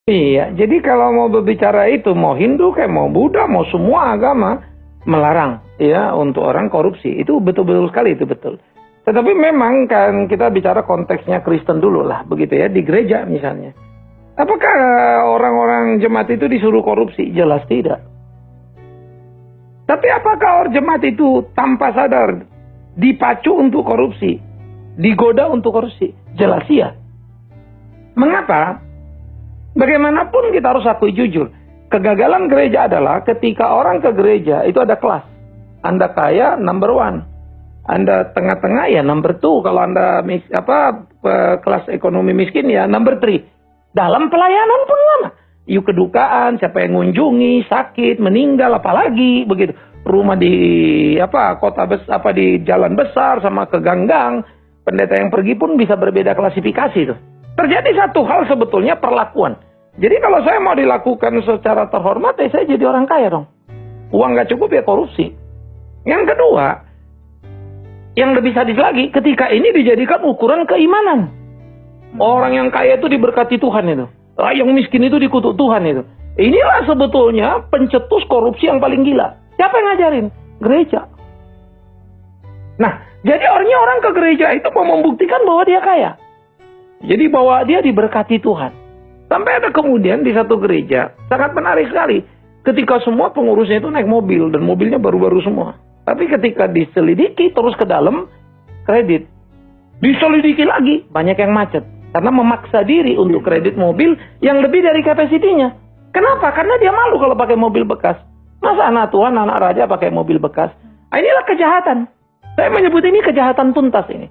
Iya, jadi kalau mau berbicara itu, mau Hindu kayak mau Buddha, mau semua agama melarang ya untuk orang korupsi. Itu betul-betul sekali, itu betul. Tetapi memang kan kita bicara konteksnya Kristen dulu lah, begitu ya, di gereja misalnya. Apakah orang-orang jemaat itu disuruh korupsi? Jelas tidak. Tapi apakah orang jemaat itu tanpa sadar dipacu untuk korupsi? Digoda untuk korupsi? Jelas iya. Mengapa? Bagaimanapun kita harus akui jujur. Kegagalan gereja adalah ketika orang ke gereja itu ada kelas. Anda kaya, number one. Anda tengah-tengah, ya number two. Kalau Anda kelas ekonomi miskin, ya number three. Dalam pelayanan pun sama. Yuk kedukaan, siapa yang ngunjungi, sakit, meninggal, apalagi begitu. Rumah di kota besar, di jalan besar sama ke ganggang. Pendeta yang pergi pun bisa berbeda klasifikasi tuh. Terjadi satu hal sebetulnya perlakuan. Jadi kalau saya mau dilakukan secara terhormat, saya jadi orang kaya dong. Uang nggak cukup ya korupsi. Yang kedua, yang lebih sadis lagi, ketika ini dijadikan ukuran keimanan. Orang yang kaya itu diberkati Tuhan itu. Yang miskin itu dikutuk Tuhan itu. Inilah sebetulnya pencetus korupsi yang paling gila. Siapa yang ngajarin? Gereja. Nah, jadi orang ke gereja itu mau membuktikan bahwa dia kaya. Jadi bahwa dia diberkati Tuhan. Sampai ada kemudian di satu gereja, sangat menarik sekali. Ketika semua pengurusnya itu naik mobil, dan mobilnya baru-baru semua. Tapi ketika diselidiki terus ke dalam, kredit. Diselidiki lagi, banyak yang macet. Karena memaksa diri untuk kredit mobil yang lebih dari kapasitinya. Kenapa? Karena dia malu kalau pakai mobil bekas. Masa anak Tuhan, anak raja pakai mobil bekas? Nah, inilah kejahatan. Saya menyebut ini kejahatan tuntas ini.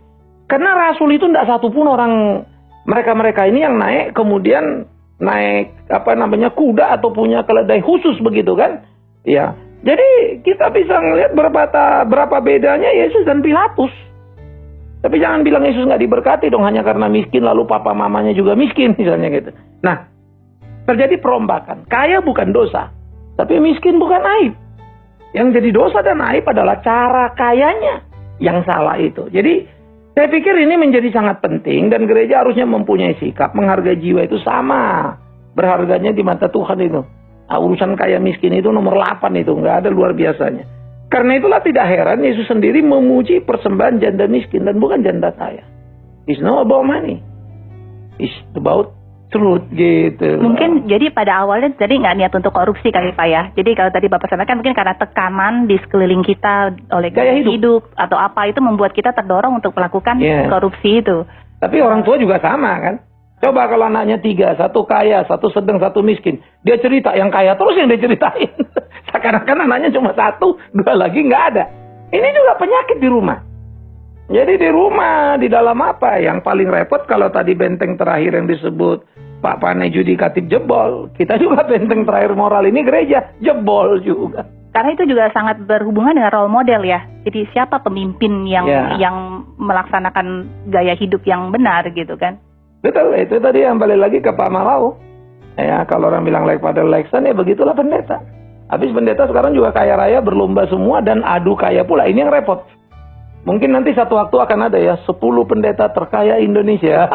Karena rasul itu tidak satupun orang mereka ini yang naik kemudian naik kuda atau punya keledai khusus begitu kan? Ya. Jadi kita bisa ngelihat berapa bedanya Yesus dan Pilatus. Tapi jangan bilang Yesus nggak diberkati dong hanya karena miskin lalu papa mamanya juga miskin misalnya gitu. Nah, terjadi perombakan. Kaya bukan dosa, tapi miskin bukan aib. Yang jadi dosa dan aib adalah cara kayanya yang salah itu. Jadi saya pikir ini menjadi sangat penting dan gereja harusnya mempunyai sikap menghargai jiwa itu sama berharganya di mata Tuhan itu. Nah, urusan kaya miskin itu nomor 8 itu, nggak ada luar biasanya. Karena itulah tidak heran Yesus sendiri memuji persembahan janda miskin dan bukan janda kaya. It's not about money. It's about truth gitu. Mungkin jadi pada awalnya tadi nggak niat untuk korupsi kali Pak ya. Jadi kalau tadi Bapak sampaikan mungkin karena tekanan di sekeliling kita oleh gaya hidup atau apa itu membuat kita terdorong untuk melakukan korupsi itu. Tapi orang tua juga sama kan. Coba kalau anaknya 3, 1 kaya, 1 sedang, 1 miskin. Dia cerita yang kaya terus yang dia ceritain. Seakan-akan anaknya cuma 1, 2 lagi nggak ada. Ini juga penyakit di rumah. Jadi di rumah, di dalam apa? Yang paling repot kalau tadi benteng terakhir yang disebut Pak Pane Judikatif jebol. Kita juga benteng terakhir moral ini gereja jebol juga. Karena itu juga sangat berhubungan dengan role model ya. Jadi siapa pemimpin yang melaksanakan gaya hidup yang benar gitu kan. Betul, itu tadi yang balik lagi ke Pak Malau. Ya, kalau orang bilang like pada Lexan ya begitulah pendeta. Habis pendeta sekarang juga kaya raya berlomba semua dan adu kaya pula. Ini yang repot. Mungkin nanti satu waktu akan ada ya 10 pendeta terkaya Indonesia.